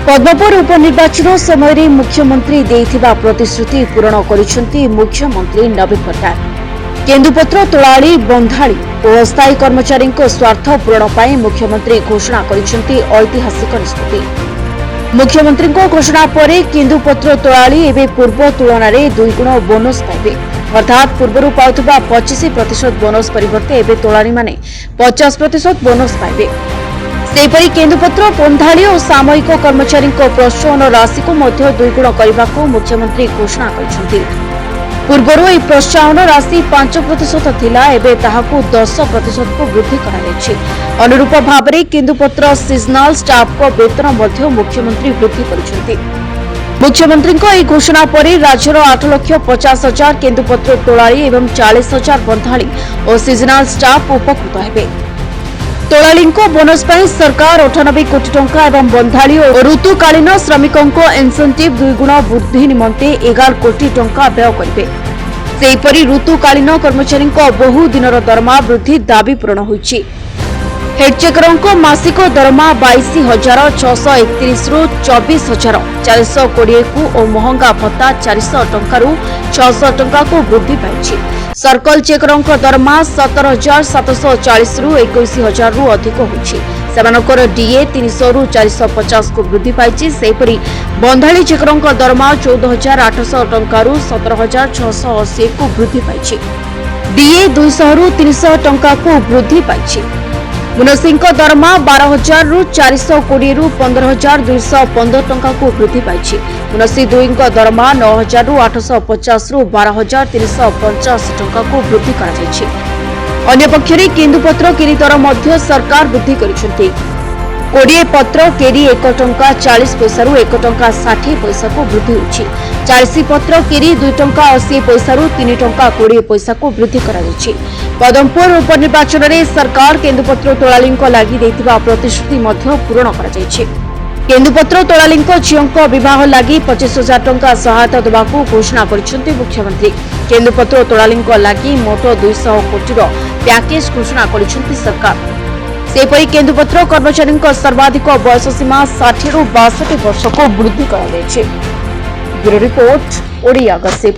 पद्मपुर उपनिर्वाचन समय मुख्यमंत्री देइथिबा प्रतिश्रुति पूरण करिसेंती मुख्यमंत्री नवीन पट्टनायक। केन्दुपत्र तोलाड़ी बंधाड़ी और अस्थायी कर्मचारी स्वार्थ पूरण पर मुख्यमंत्री घोषणा करिसेंती ऐतिहासिक निष्पत्ति। मुख्यमंत्री घोषणा पर केन्दुपत्र तोलाड़ी एवं पूर्व तुलन में 2 गुण बोनस पाइबे। अर्थात पूर्व पाउथबा 25% बोनस परिवर्ते एवं तोलाड़ी माने 50% बोनस पाइबे। सेपरी केन्दुपत्र बंधाड़ी और सामयिक कर्मचारी प्रोत्साहन राशि को 2 गुण करने को मुख्यमंत्री घोषणा कर पूर्वर यह प्रोत्साहन राशि 5% थिला एबे ताहाकु 10% को वृद्धि कराଯାଇଛି। अनुरूप भाव में केन्दुपत्र सीजनाल स्टाफ को वेतन मध्य मुख्यमंत्री वृद्धि करिसेंती। मुख्यमंत्री यह घोषणा पर राज्यर 8,50,000 केन्दुपत्र तोलाड़ी एवं 40,000 बंधाड़ी और सीजनाल स्टाफ उपकृत हेबे। तोलाड़ी बोनस पर सरकार 98 कोटी टंका एवं बंधाड़ी और ऋतुकालीन श्रमिकों इनसेंटिव 2 गुण वृद्धि निमंते 11 कोटी टंका व्यय करेंगे। सेहीपरि ऋतुकालीन कर्मचारी बहु दिनर दरमा वृद्धि दाबी पूरण होइछि। हेड चेकरों मासिक दरमा 22,631 रु 24,420 को और महंगा भत्ता 400 टंका रु 600 टंका को वृद्धि पाइछि। सर्कल चेकरों दरमा 17,740 रु 21,000 रु अधिक होइछि। सेमानकर डीए 300 रु 450 को वृद्धि पाइछि। सेहीपरि बंधाड़ी चेकरों दरमा 14,800 टंका रु 17,680 को वृद्धि पाइछि। डीए 200 रु 300 टंका को वृद्धि पाइछि। मुनसी दरमा 12,000 रु 420 रु 15,215 टंका को वृद्धि पाइछि। मुनसी 2 दरमा 9,000 रु 850 रु 12,350 टंका को वृद्धि कराଯାଇଛି। अन्य पक्षरे केन्दुपत्र केरी दर मध्य सरकार वृद्धि करिसेंती। 20 पत्र केरी 1 टंका 40 पैसा रु 1 टंका 60 पैसा को वृद्धि होछि। 40 पत्र केरी 2 टंका 80 पैसा रु 3 टंका 20 पैसा को वृद्धि कराଯାଇଛି। पदमपुर उपनिर्वाचन में सरकार केन्दुपत्र तोलाड़ी लागि देइथिबा प्रतिश्रुति मध्य पूरण कराଯାଇଛି। केन्दुपत्र तोलाड़ी झीओं विवाह लागि 25,000 टंका सहायता देवाकू घोषणा करिसेंती मुख्यमंत्री। केन्दुपत्र तोलाड़ी लागि मोट 200 कोटी पैकेज घोषणा करिसेंती सरकार। सेपरि केन्दुपत्र कर्मचारी सर्वाधिक बयस सीमा 60 रु 62 वर्ष को वृद्धि कराଯାଇଛି। Bureau report Odia gossip.